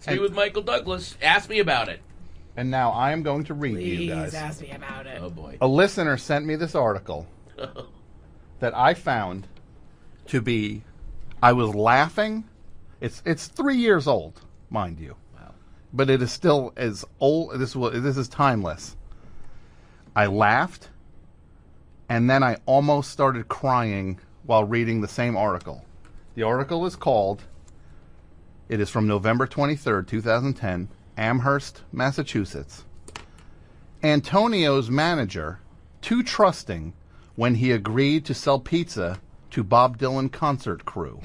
It's me with Michael Douglas. Ask me about it. And now I am going to read to you guys. Please ask me about it. Oh, boy. A listener sent me this article that I found to be... I was laughing. It's 3 years old, mind you. Wow. But it is still as old. This is timeless. I laughed, and then I almost started crying while reading the same article. The article is called... It is from November 23rd, 2010, Amherst, Massachusetts. Antonio's manager, too trusting when he agreed to sell pizza to Bob Dylan concert crew.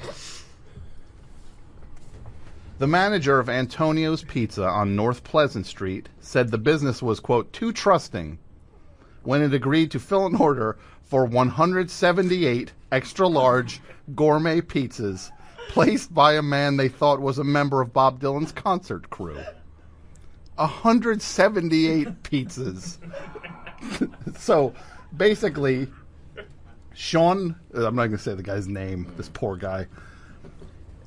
The manager of Antonio's Pizza on North Pleasant Street said the business was, quote, too trusting when it agreed to fill an order for 178 extra-large gourmet pizzas placed by a man they thought was a member of Bob Dylan's concert crew. 178 pizzas. So, basically, Sean... I'm not going to say the guy's name, this poor guy.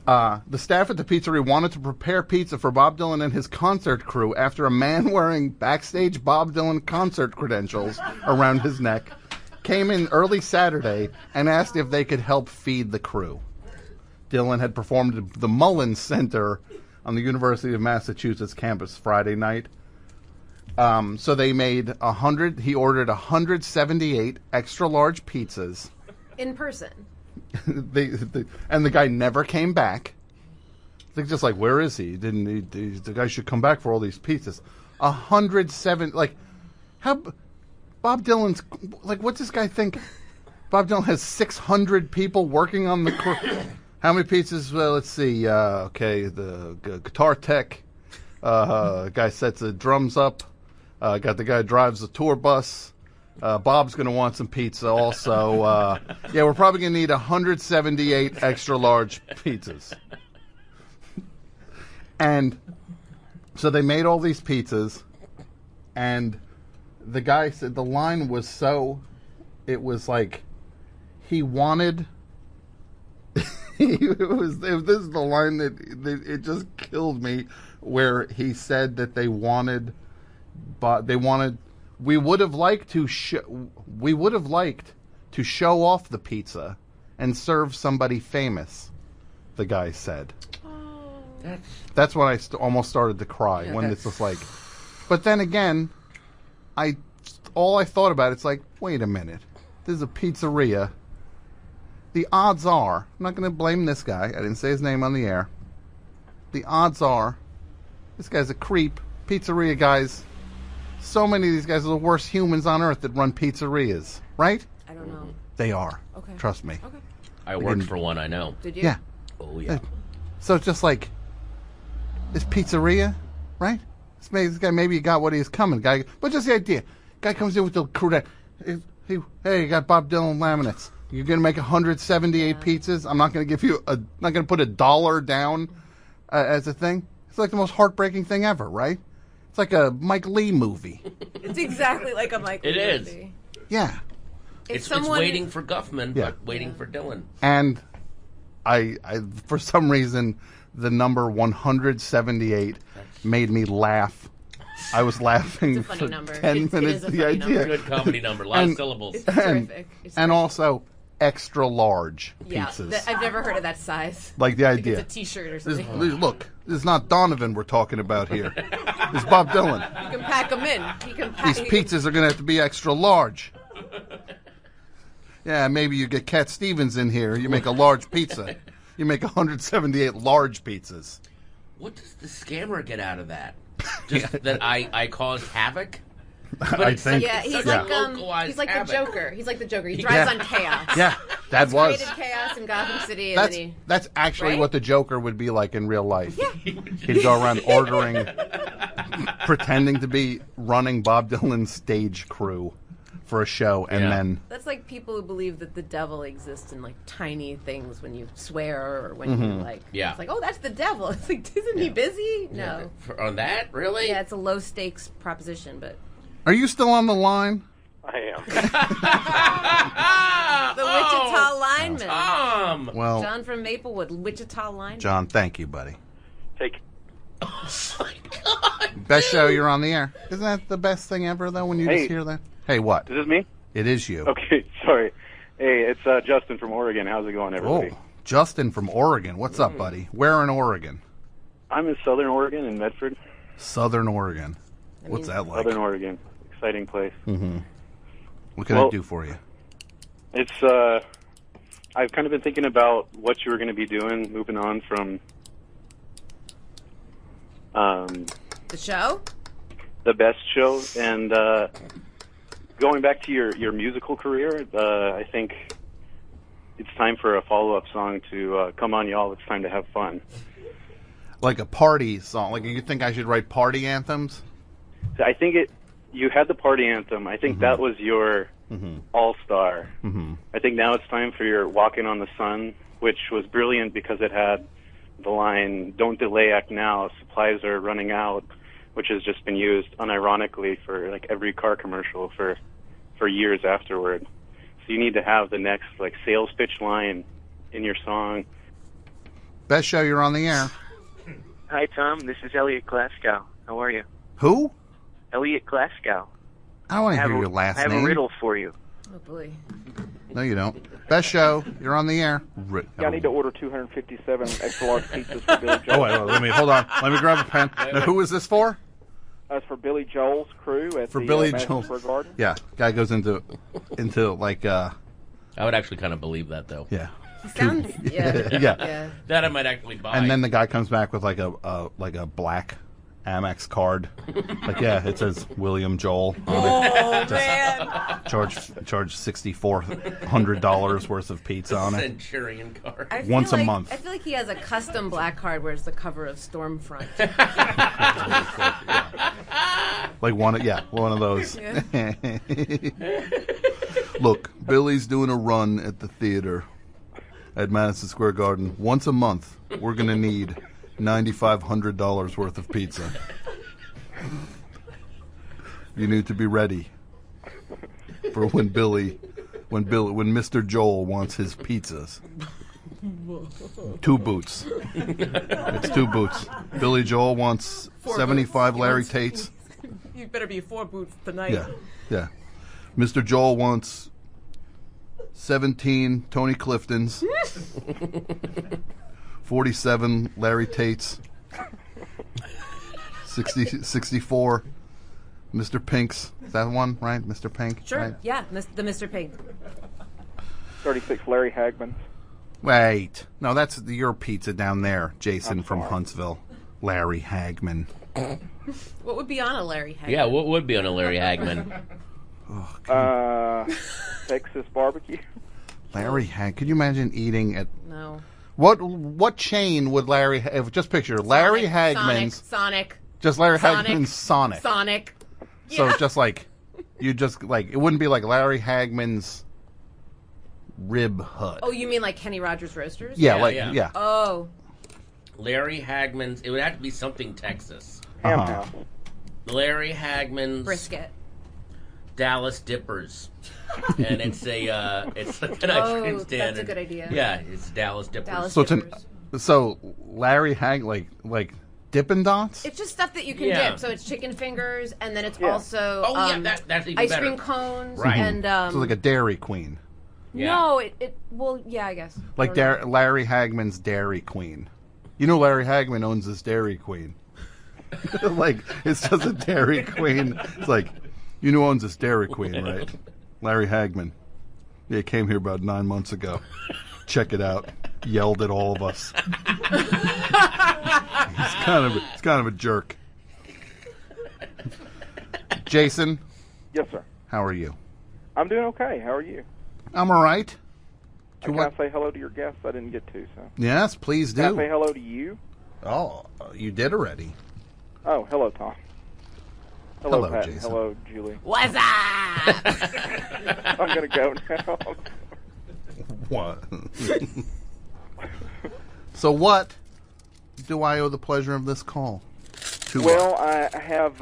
The staff at the pizzeria wanted to prepare pizza for Bob Dylan and his concert crew after a man wearing backstage Bob Dylan concert credentials around his neck came in early Saturday and asked if they could help feed the crew. Dylan had performed at the Mullins Center on the University of Massachusetts campus Friday night. So they made 100. He ordered 178 extra-large pizzas. In person. And the guy never came back. They're just like, where is he? The guy should come back for all these pizzas. 107. Like, how? Bob Dylan's like, what's this guy think? Bob Dylan has 600 people working on the crew. How many pizzas? Well, let's see. Okay, the guitar tech. Guy sets the drums up. Got the guy who drives the tour bus. Bob's going to want some pizza also. Yeah, we're probably going to need 178 extra-large pizzas. And so they made all these pizzas, and the guy said the line was so... It was like he wanted... This is the line that it just killed me, where he said that they wanted, we would have liked to show off the pizza and serve somebody famous. The guy said. Oh. That's when I almost started to cry when it's just like. But then again, all I thought about it's like, wait a minute, this is a pizzeria. The odds are, I'm not going to blame this guy. I didn't say his name on the air. The odds are, this guy's a creep. Pizzeria guys, so many of these guys are the worst humans on earth that run pizzerias, right? I don't know. They are. Okay. Trust me. Okay. I worked for one, I know. Did you? Yeah. Oh, yeah. So it's just like, this pizzeria, right? This guy maybe got what he was coming. Guy, but just the idea. Guy comes in with the crew. Hey, you got Bob Dylan laminates. You're going to make 178 pizzas? I'm not going to give you not going to put $1 down as a thing? It's like the most heartbreaking thing ever, right? It's like a Mike Lee movie. It's exactly like a Mike Lee movie. Yeah. It's waiting for Guffman, Yeah. but waiting for Dylan. And I for some reason, the number 178 made me laugh. I was laughing It's a funny for number. 10 It minutes. is a The funny idea. number. Good comedy number. A lot of syllables. It's terrific. It's And terrific. also extra large Yeah, pizzas. I've never heard of that size. Like the idea. It's a T-shirt or something. Look, this is not Donovan we're talking about here. This is Bob Dylan. You can pack them in. These pizzas are going to have to be extra large. Yeah, maybe you get Cat Stevens in here. You make a large pizza. You make 178 large pizzas. What does the scammer get out of that? Just that I caused havoc? But I it's think. Yeah, he's such like localized he's like havoc. the Joker. He's like the Joker. He thrives on chaos. Yeah, that was. Created chaos in Gotham City, and That's actually Right? what the Joker would be like in real life. Yeah. He'd go around ordering, pretending to be running Bob Dylan's stage crew for a show, and then that's like people who believe that the devil exists in like tiny things when you swear or when you like. Yeah. It's like, oh, that's the devil. It's like, isn't he busy? No. On that, really? Yeah, it's a low stakes proposition, but Are you still on the line? I am. the Wichita lineman, Tom. Well, John from Maplewood, Wichita lineman. John, thank you, buddy. Take Oh my God! Best show, you're on the air. Isn't that the best thing ever, though, when you just hear that? Hey, what? Is this me? It is you. Okay, sorry. Hey, it's Justin from Oregon. How's it going, everybody? Oh, Justin from Oregon. What's up, buddy? Where in Oregon? I'm in Southern Oregon, in Medford. Southern Oregon. What's that like? Southern Oregon. Exciting place. Mm-hmm. What can I do for you? It's, I've kind of been thinking about what you were going to be doing, moving on from, The show? the best show, and, going back to your musical career, I think it's time for a follow-up song to, Come On Y'all, It's Time to Have Fun. Like a party song. Like, you think I should write party anthems? I think you had the party anthem. I think that was your all-star. Mm-hmm. I think now it's time for your Walking on the Sun, which was brilliant because it had the line, "Don't delay, act now, supplies are running out," which has just been used unironically for like every car commercial for years afterward. So you need to have the next like sales pitch line in your song. Best show, you're on the air. Hi, Tom. This is Elliot Glasgow. How are you? Who? Elliot Glasgow. I don't want to hear your last name. I have a riddle for you. Oh, boy. No, you don't. Best show, you're on the air. I need to order 257 extra large pizzas for Billy Joel. Oh, wait, hold on. Let me grab a pen. Now, who is this for? It's for Billy Joel's crew at For the Billy Madison Joel. Square Garden. Yeah, guy goes into like I would actually kind of believe that, though. yeah. Sounds, yeah. Yeah. That I might actually buy. And then the guy comes back with like a black Amex card. Like, yeah, it says William Joel on it. Oh, man. Charge $6,400 worth of pizza on it. Centurion card. I feel Once a like- month. I feel like he has a custom black card where it's the cover of Stormfront. Like one of those. Yeah. Look, Billy's doing a run at the theater at Madison Square Garden. Once a month, we're going to need $9,500 worth of pizza. You need to be ready for when Mr. Joel wants his pizzas. 2 boots. It's 2 boots. Billy Joel wants 75 Larry Tates. You better be 4 boots tonight. Yeah. Mr. Joel wants 17 Tony Cliftons. 47 Larry Tates. 64 Mr. Pinks. Is that one, right? Mr. Pink? Sure. Right? Yeah, the Mr. Pink. 36 Larry Hagmans. Wait. No, that's your pizza down there, Jason I'm from sorry. Huntsville. Larry Hagman. What would be on a Larry Hagman? Yeah, what would be on a Larry Hagman? Texas barbecue. Larry Hag. Could you imagine eating at... No. What chain would Larry... Just picture Larry Hagman's... Sonic. Just Larry Sonic. Hagman's Sonic. Sonic. So Yeah. just like... You just like... It wouldn't be like Larry Hagman's Rib Hut. Oh, you mean like Kenny Rogers Roasters? Yeah. Oh. Larry Hagman's. It would have to be something Texas. Ham Uh-huh. House. Larry Hagman's Brisket. Dallas Dippers, and it's like an ice cream Oh, stand. that's a good idea. Yeah, it's Dallas Dippers. Dallas So it's Dippers. so Larry Hag like Dippin' Dots? It's just stuff that you can Yeah. dip. So it's chicken fingers, and then it's Yeah. also that's even ice better. cream cones, Right. and So like a Dairy Queen. Yeah. no, I guess Like I don't know. Larry Hagman's Dairy Queen. You know Larry Hagman owns this Dairy Queen. Like, it's just a Dairy Queen. It's like, you know who owns this Dairy Queen, right? Larry Hagman. Yeah, he came here about 9 months ago. Check it out. Yelled at all of us. He's kind of a jerk. Jason, Yes, sir. how are you? I'm doing okay. How are you? I'm all right. Can I say hello to your guests? I didn't get to, so. Yes, please Can I say do. hello to you? Oh, you did already. Oh, hello, Tom. Hello, Hello, Patton. Jason. Hello, Julie. What's up? I'm going to go now. What? So what do I owe the pleasure of this call? To Well, I have.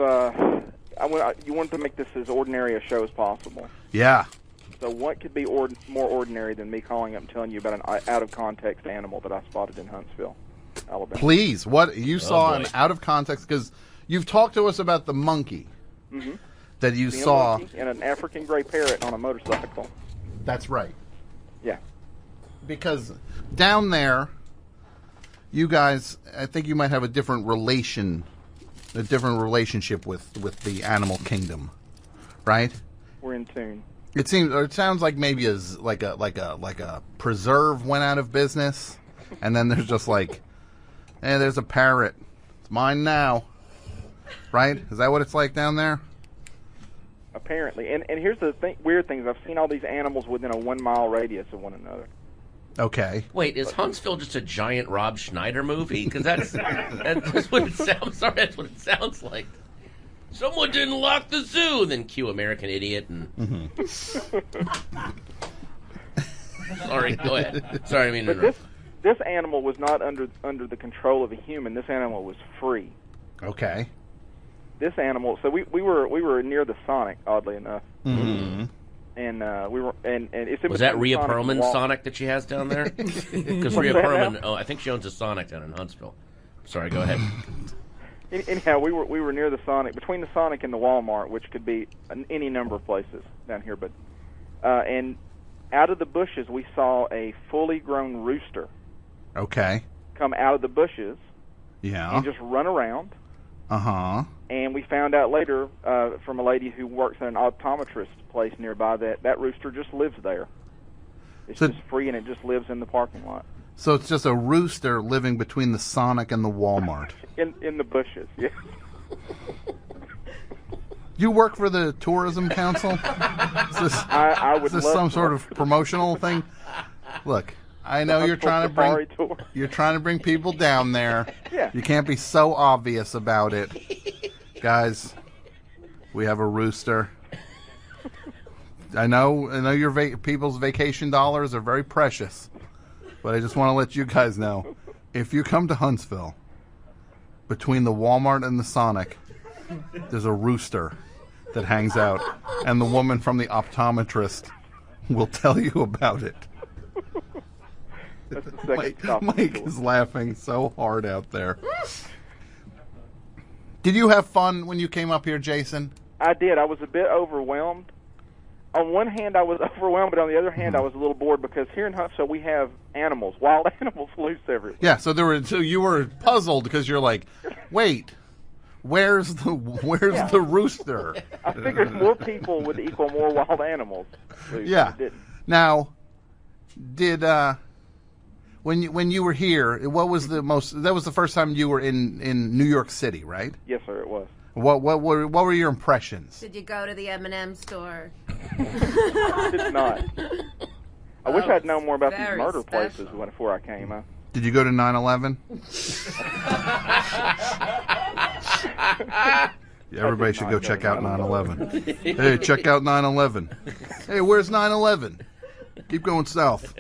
You wanted to make this as ordinary a show as possible. Yeah. So what could be more ordinary than me calling up and telling you about an out-of-context animal that I spotted in Huntsville? Alabama. Please, what you saw boy. an out of context, because you've talked to us about the monkey that you Seeing a saw. monkey and an African gray parrot on a motorcycle. That's right. Yeah. Because down there, you guys, I think you might have a different relationship with the animal kingdom, right? We're in tune. It sounds like maybe like a preserve went out of business, and then there's just like, hey, there's a parrot, it's mine now, right? Is that what it's like down there? Apparently. And here's the weird thing is I've seen all these animals within a 1 mile radius of one another. Okay. Wait, is Huntsville just a giant Rob Schneider movie? Because that's what it sounds. Sorry, that's what it sounds like. Someone didn't lock the zoo. Then cue American Idiot and. Sorry, go ahead. Sorry, I mean to But interrupt. this animal was not under the control of a human. This animal was free. Okay. This animal. So we were near the Sonic, oddly enough. Mm-hmm. And we were and it's in Was that between Rhea Sonic and Perlman's Wal- Sonic that she has down there? Because What's Rhea that Perlman, now? oh, I think she owns a Sonic down in Huntsville. Sorry, go ahead. Anyhow, we were near the Sonic, between the Sonic and the Walmart, which could be any number of places down here. But and out of the bushes, we saw a fully grown rooster Okay. come out of the bushes Yeah. and just run around. Uh-huh. And we found out later from a lady who works at an optometrist place nearby that rooster just lives there. It's So- just free, and it just lives in the parking lot. So it's just a rooster living between the Sonic and the Walmart. In the bushes, yeah. You work for the Tourism Council? Is this, I would is this love some to sort work of for the- promotional thing? Look, I know you're Huntsville trying to Safari bring Tour. you're trying to bring people down there. Yeah. You can't be so obvious about it. Guys, we have a rooster. I know your people's vacation dollars are very precious. But I just want to let you guys know, if you come to Huntsville, between the Walmart and the Sonic, there's a rooster that hangs out, and the woman from the optometrist will tell you about it. That's the second stop. Mike is laughing so hard out there. Did you have fun when you came up here, Jason? I did. I was a bit overwhelmed. On one hand, I was overwhelmed, but on the other hand, I was a little bored because here in Huntsville we have animals, wild animals loose everywhere. Yeah, so you were puzzled because you're like, wait, where's the rooster? I figured more people would equal more wild animals loose. Yeah. But it didn't. Now, did when you were here, what was the most? That was the first time you were in New York City, right? Yes, sir, it was. What were your impressions? Did you go to the M&M store? It's not. I wish I'd known more about these Very murder special. places before I came. Did you go to 9/11? Everybody should go check out 9/11. Hey, check out 9/11. Hey, where's 9/11? Keep going south.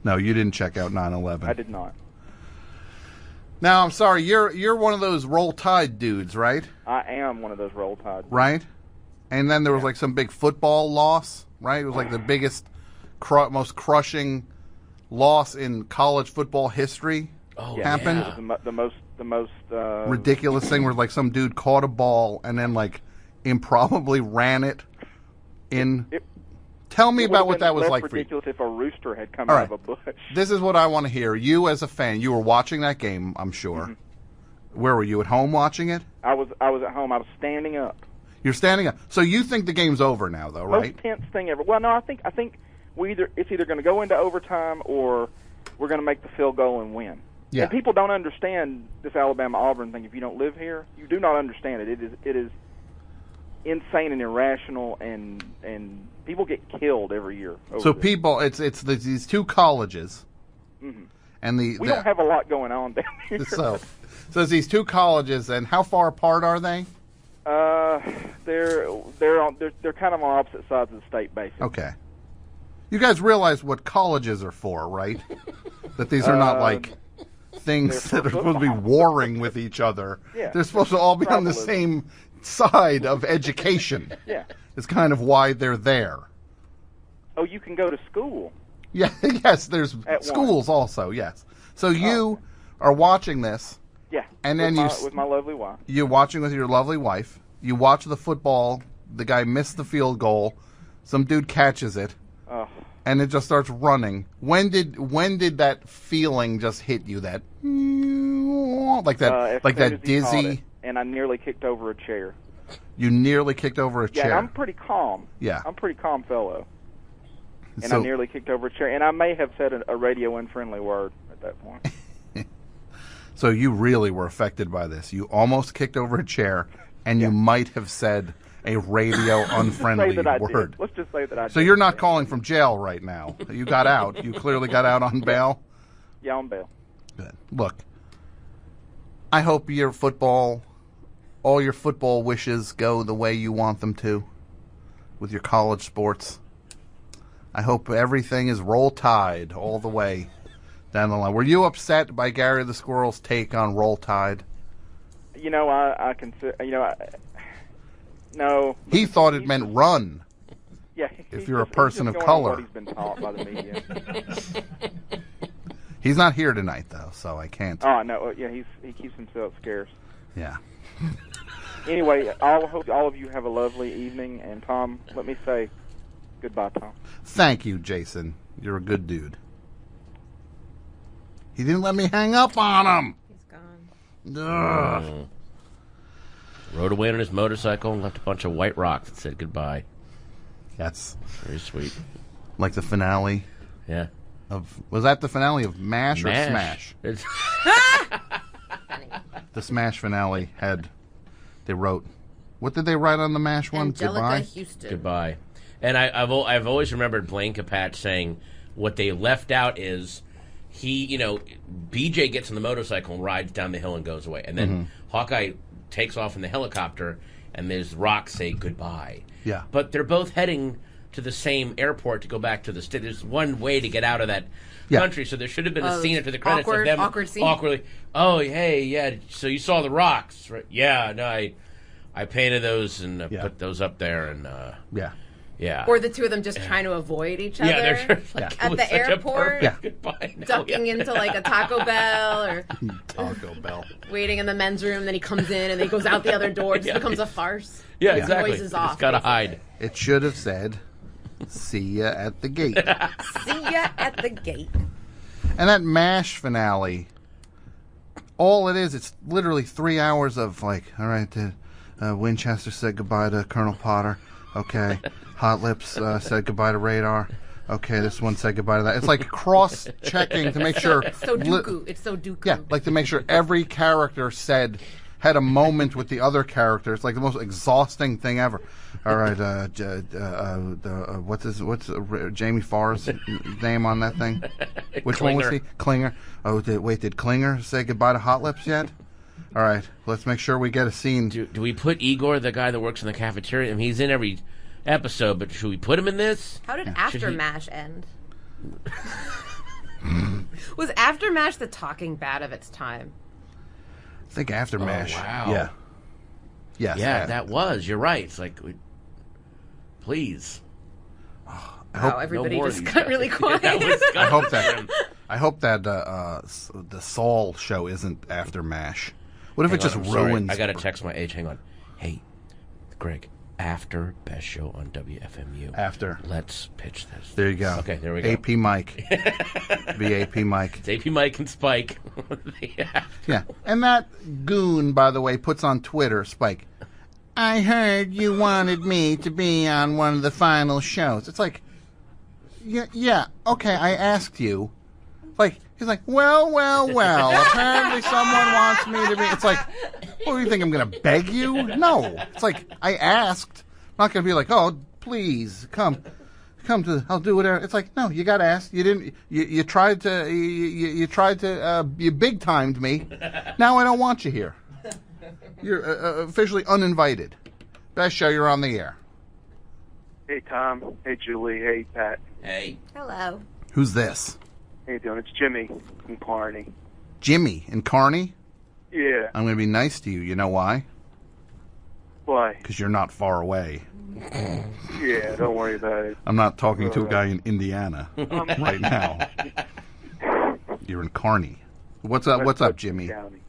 No, you didn't check out 9/11. I did not. Now, I'm sorry, you're one of those Roll Tide dudes, right? I am one of those Roll Tide. Right? And then there was like some big football loss, right? It was like the biggest, most crushing loss in college football history. Oh, happened. yeah. It was the most Ridiculous thing where like some dude caught a ball and then like improbably ran it in. Tell me It about would've what been that was less like for you. ridiculous if a rooster had come All out right. of a bush. This is what I want to hear. You as a fan, you were watching that game, I'm sure. Mm-hmm. Where were you, at home watching it? I was at home. I was standing up. You're standing up. So you think the game's over now, though, right? Most tense thing ever. Well, no, I think it's either going to go into overtime or we're going to make the field goal and win. Yeah. And people don't understand this Alabama-Auburn thing. If you don't live here, you do not understand it. It is insane and irrational, and people get killed every year. So over this. people, it's these two colleges, and We don't have a lot going on down here. so it's these two colleges, and how far apart are they? They're kind of on opposite sides of the state, basically. Okay. You guys realize what colleges are for, right? That these are not like things they're that for are supposed to be warring with each other. Yeah. They're supposed to all be on the Tribalism. same side of education. Yeah. It's kind of why they're there. Oh, you can go to school. Yeah, yes, there's At schools also, yes. So you are watching this. Yeah, And then with my lovely wife. You're watching with your lovely wife. You watch the football. The guy missed the field goal. Some dude catches it. And it just starts running. When did that feeling just hit you? That like that dizzy. And I nearly kicked over a chair. You nearly kicked over a chair. Yeah, I'm pretty calm. Yeah, I'm a pretty calm fellow. And so, I nearly kicked over a chair, and I may have said a radio unfriendly word at that point. So you really were affected by this. You almost kicked over a chair, and you might have said a radio unfriendly word. Let's just say that I did. So you're not calling from jail right now. You got out. You clearly got out on bail. Yeah, on bail. Good. Look, I hope all your football wishes go the way you want them to with your college sports. I hope everything is Roll Tide all the way down the line. Were you upset by Gary the Squirrel's take on Roll Tide? You know, I consider. No. He thought it meant run. Yeah. If you're a person of color. What he's been taught by the media. He's not here tonight, though, so I can't. Oh no. Yeah, he keeps himself scarce. Yeah. Anyway, I hope all of you have a lovely evening. And Tom, let me say goodbye, Tom. Thank you, Jason. You're a good dude. He didn't let me hang up on him. He's gone. Ugh. Rode away on his motorcycle and left a bunch of white rocks that said goodbye. That's very sweet. Like the finale. Yeah. Was that the finale of MASH or Smash? The Smash finale they wrote. What did they write on the MASH one? Angelica Goodbye? Houston. Goodbye. And I've always remembered Blaine Capatch saying what they left out is BJ gets on the motorcycle and rides down the hill and goes away. And then Hawkeye takes off in the helicopter and there's rocks say goodbye. Yeah. But they're both heading to the same airport to go back to the state. There's one way to get out of that country, so there should have been a scene after the credits of them awkward scene. awkwardly. Oh, hey, yeah. So you saw the rocks, right? Yeah. No, I painted those and put those up there, and yeah. Or the two of them just trying to avoid each other. Yeah, they're just like, at the airport, goodbye. ducking into like a Taco Bell or Taco Bell, waiting in the men's room. Then he comes in and then he goes out the other door. It just becomes a farce. Yeah, exactly. Noise is off. It's got to hide. It should have said, "See ya at the gate." See ya at the gate. And that MASH finale, all it is, it's literally 3 hours of like, all right, Winchester said goodbye to Colonel Potter. Okay. Hot Lips said goodbye to Radar. Okay, this one said goodbye to that. It's like cross-checking to make sure. It's so Dooku. It's so Dooku. Yeah, like to make sure every character had a moment with the other character. It's like the most exhausting thing ever. All right, what's Jamie Farr's name on that thing? Which one was he? Klinger. Oh, did Klinger say goodbye to Hot Lips yet? All right, let's make sure we get a scene. Do we put Igor, the guy that works in the cafeteria? I mean, he's in every episode, but should we put him in this? How did After MASH end? Was After MASH the talking bad of its time? I think After MASH. Wow. Yeah. Yes. Yeah, that was. You're right. It's like, please. Wow, everybody just got really quiet. I hope that the Saul show isn't After MASH. What if it just ruins? I got to text my age. Hang on. Hey, Greg. After best show on WFMU. After. Let's pitch this. There you go. Okay, there we go. AP Mike. The AP Mike. It's AP Mike and Spike. Yeah. And that goon, by the way, puts on Twitter, Spike, I heard you wanted me to be on one of the final shows. It's like, yeah, okay, I asked you. Like, he's like, well, apparently someone wants me to be. It's like, what do you think, I'm going to beg you? No. It's like, I asked. I'm not going to be like, oh, please, come to, I'll do whatever. It's like, no, you got asked. You didn't, you tried to, you big-timed me. Now I don't want you here. You're officially uninvited. Best show, you're on the air. Hey, Tom. Hey, Julie. Hey, Pat. Hey. Hello. Who's this? How you doing? It's Jimmy from Kearney. Jimmy in Kearney? Yeah. I'm going to be nice to you. You know why? Why? Because you're not far away. Yeah, don't worry about it. I'm not talking to a guy in Indiana right now. You're in Kearney. What's up, Jimmy? County.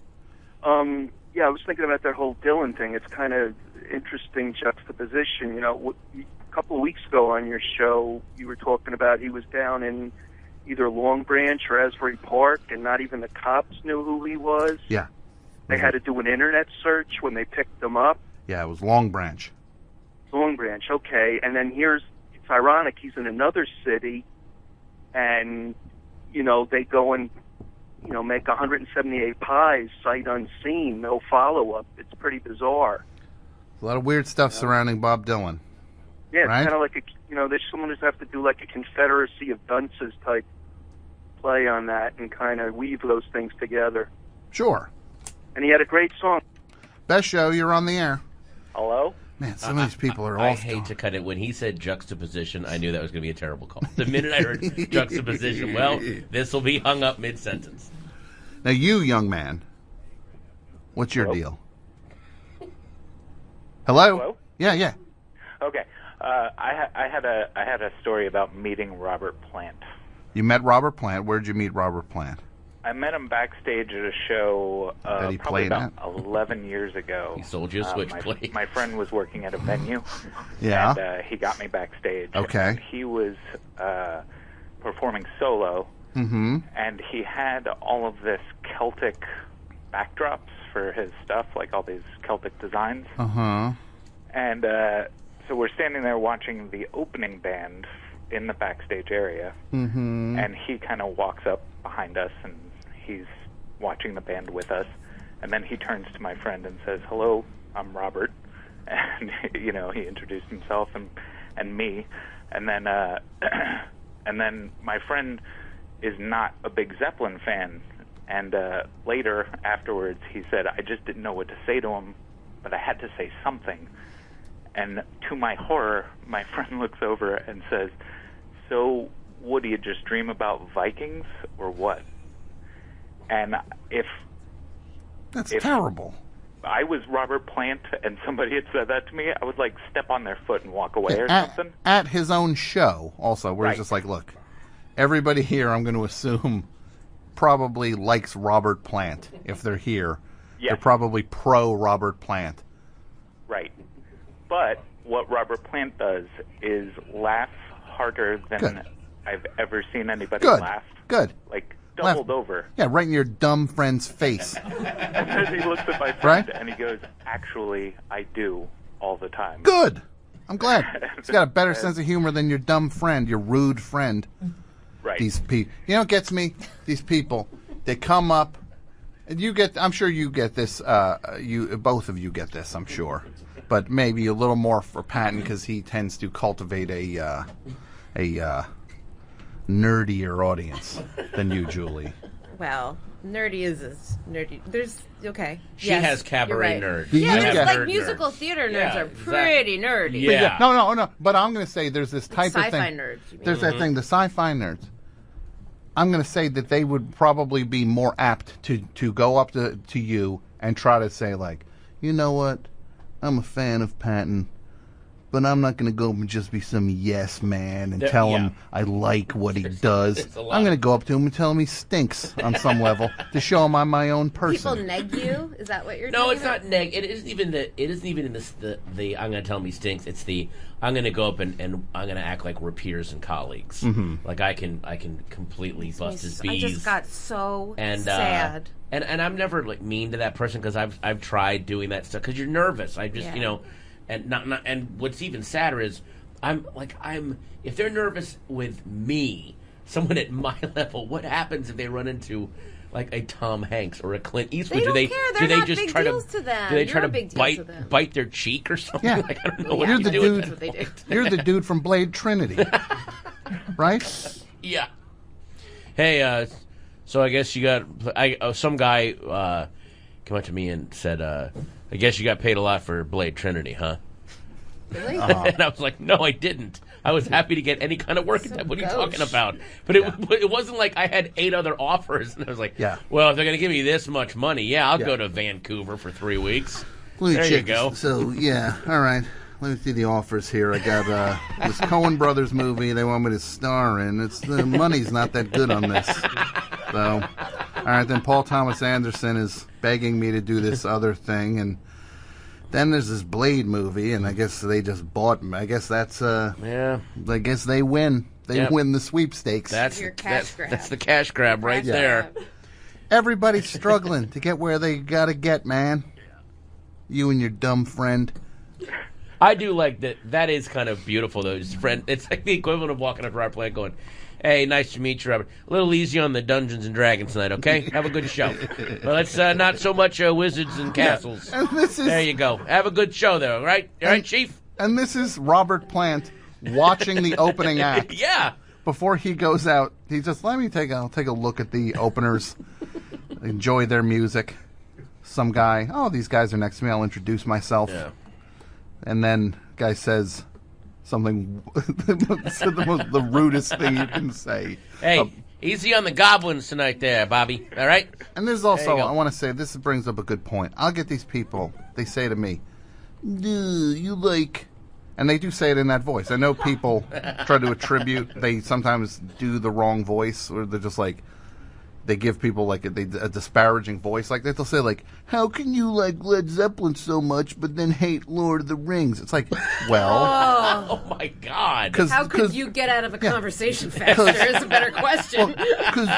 Yeah, I was thinking about that whole Dylan thing. It's kind of interesting juxtaposition. You know, a couple of weeks ago on your show, you were talking about he was down in either Long Branch or Asbury Park, and not even the cops knew who he was. Yeah. They had to do an internet search when they picked him up. Yeah, it was Long Branch. Long Branch, okay. And then it's ironic, he's in another city, and, you know, they go and, you know, make 178 pies, sight unseen, no follow-up. It's pretty bizarre. A lot of weird stuff surrounding Bob Dylan. Yeah, it's right? kind of like there's someone who's have to do like a Confederacy of Dunces type play on that and kind of weave those things together. Sure. And he had a great song. Best show, you're on the air. Hello? Man, some of these people are I off. hate to cut it. When he said juxtaposition, I knew that was going to be a terrible call. The minute I heard juxtaposition, well, this will be hung up mid-sentence. Now, you, young man, what's your deal? Hello? Hello? Yeah. Okay. I had a story about meeting Robert Plant. You met Robert Plant. Where'd you meet Robert Plant? I met him backstage at a show That he probably played about at? 11 years ago. He sold you a switchblade. My friend was working at a venue, Yeah. and he got me backstage. Okay. And he was performing solo, and he had all of this Celtic backdrops for his stuff, like all these Celtic designs. Uh-huh. And so we're standing there watching the opening band in the backstage area, and he kind of walks up behind us, and he's watching the band with us, and then he turns to my friend and says, "Hello, I'm Robert," and you know, he introduced himself and me, and then and then my friend is not a big Zeppelin fan, and later afterwards he said, "I just didn't know what to say to him, but I had to say something." And to my horror, my friend looks over and says, "So, what, do you just dream about Vikings or what?" And if terrible. I was Robert Plant and somebody had said that to me, I would like step on their foot and walk away or something. At his own show, also, where Right. he's just like, look, everybody here, I'm going to assume, probably likes Robert Plant. If they're here, Yes. they're probably pro Robert Plant. Right. But what Robert Plant does is laugh harder than Good. I've ever seen anybody Good. laugh. Good. Like doubled Laugh. over. Yeah, right in your dumb friend's face. And then he looks at my friend Right? and he goes, "Actually, I do all the time." Good. I'm glad. He's got a better sense of humor than your dumb friend, your rude friend. Right. These people. You know what gets me? These people, they come up, and you get, I'm sure you get this, both of you get this, I'm sure. But maybe a little more for Patton because he tends to cultivate a nerdier audience than you, Julie. Well, nerdy is nerdy. There's okay. She Yes, has cabaret you're right. nerds. You Yeah, there's have like nerd musical nerds. theater nerds Yeah, are exactly. pretty nerdy. Yeah. No. But I'm going to say there's this type of Sci-fi thing. nerds, you mean. There's that thing, the sci-fi nerds. I'm going to say that they would probably be more apt to go up to you and try to say, like, you know what? I'm a fan of Patton, but I'm not going to go and just be some yes man and tell him I like what he does. there's a lot. I'm going to go up to him and tell him he stinks on some level to show him I'm my own person. People neg you? Is that what you're No, doing? it's not neg. It isn't even in this the I'm going to tell him he stinks. It's the I'm going to go up and I'm going to act like we're peers and colleagues. Like I can completely bust his bees. I just got so and sad. And I'm never like mean to that person because I've tried doing that stuff because you're nervous. I just Yeah. And not and what's even sadder is I'm if they're nervous with me, someone at my level, what happens if they run into like a Tom Hanks or a Clint Eastwood? They don't care. They're do they not just big try deals to to them. do they You're try a to big deal to them. bite their cheek or something? Yeah. Like I don't know what You're you the do dude. with That's what they do. You're the dude from Blade Trinity, right? Yeah. Hey, so I guess you got some guy came up to me and said, "I guess you got paid a lot for Blade Trinity, huh?" Really? And I was like, "No, I didn't. I was happy to get any kind of work at that. What are you talking about?" But it wasn't like I had 8 other offers, and I was like, Yeah. well, if they're going to give me this much money, I'll Yeah. go to Vancouver for 3 weeks." Let me There you check. go. So, yeah, all right. Let me see the offers here. I got this Coen Brothers movie they want me to star in. The money's not that good on this. So, all right, then Paul Thomas Anderson is begging me to do this other thing, and then there's this Blade movie, and I guess they just bought me. I guess that's Yeah. I guess they win. They win the sweepstakes. That's Your cash grab. That's the cash grab right Cash there. grab. Everybody's struggling to get where they gotta get, man. You and your dumb friend. I do like that. That is kind of beautiful, though. It's like the equivalent of walking up to our plant going, "Hey, nice to meet you, Robert. A little easy on the Dungeons and Dragons tonight, okay? Have a good show. Well, let's not so much wizards and castles. And this is There you go. Have a good show, though. All right, Chief? and this is Robert Plant watching the opening act. Yeah. Before he goes out, he just I'll take a look at the openers, enjoy their music. Some guy, these guys are next to me. I'll introduce myself. Yeah. And then guy says something, the rudest thing you can say. Hey, easy on the goblins tonight there, Bobby. All right? And there's There also, you go. I want to say, this brings up a good point. I'll get these people, they say to me, you like, and they do say it in that voice. I know people try to attribute, they sometimes do the wrong voice, or they're just like, they give people like a disparaging voice like that. They'll say like, how can you like Led Zeppelin so much but then hate Lord of the Rings? It's like, well, Oh, my God. How could you get out of a conversation faster is a better question. because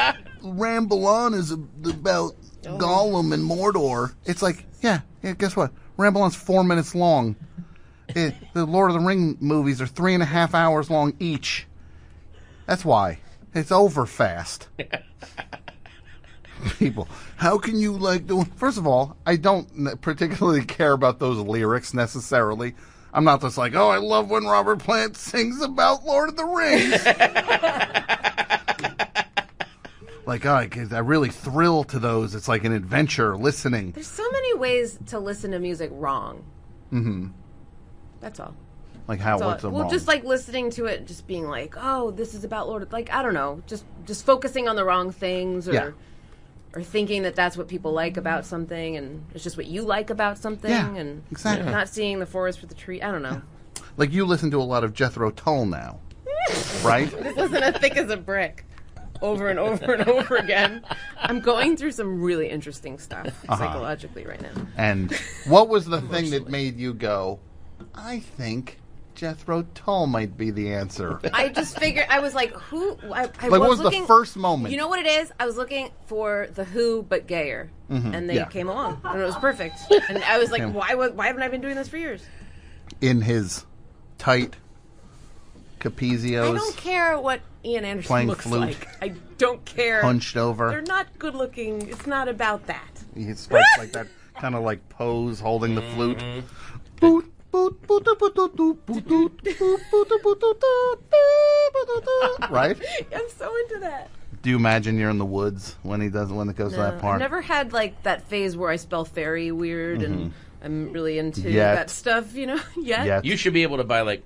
Ramble On is about Gollum and Mordor. It's like, yeah, guess what? Ramble On's 4 minutes long. The Lord of the Ring movies are 3.5 hours long each. That's why. It's over fast. People, how can you like the? First of all, I don't particularly care about those lyrics necessarily. I'm not just like, I love when Robert Plant sings about Lord of the Rings. Like, I really thrill to those. It's like an adventure listening. There's so many ways to listen to music wrong. Mm-hmm. That's all. Like how? That's all. What's Well, wrong? just like listening to it, just being like, "Oh, this is about Lord." Like, I don't know, just focusing on the wrong things, or thinking that that's what people like about something, and it's just what you like about something, Yeah, and exactly. not seeing the forest for the tree. I don't know. Like you listen to a lot of Jethro Tull now, right? Just listen to Thick as a Brick over and over and over again. I'm going through some really interesting stuff psychologically right now. And what was the thing that made you go, I think Jethro Tull might be the answer? I just figured, I was like, who? I What was looking, the first moment? You know what it is? I was looking for The Who, but gayer. And they yeah. came along, and it was perfect. And I was like, why haven't I been doing this for years? In his tight capezios, I don't care what Ian Anderson Playing looks flute. like. I don't care. hunched over. They're not good looking. It's not about that. He strikes like that kind of like pose holding the flute. Boot, boot, boot, boot, boot, boot, boot, boot, boot, boot, boot, boot, boot. Right? I'm so into that. Do you imagine you're in the woods when it goes to that part? I've never had like that phase where I spell fairy weird and I'm really into Yet. that stuff, yet. Yet. You should be able to buy like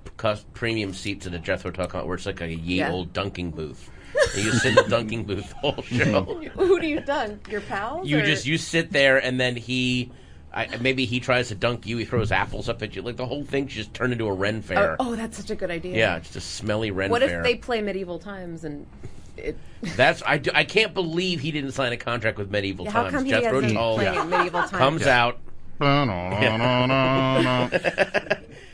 premium seats at a Jethro Tull concert where it's like a ye old dunking booth. And you sit in the dunking booth the whole show. Who do you dunk? Your pals? You sit there and then maybe he tries to dunk you. He throws apples up at you. Like the whole thing just turned into a Ren fair. Oh, that's such a good idea. Yeah, it's just a smelly Ren What fair. if they play Medieval Times and it? I can't believe he didn't sign a contract with Medieval How Times. come he Jethro hasn't Tull played Medieval Times? comes out.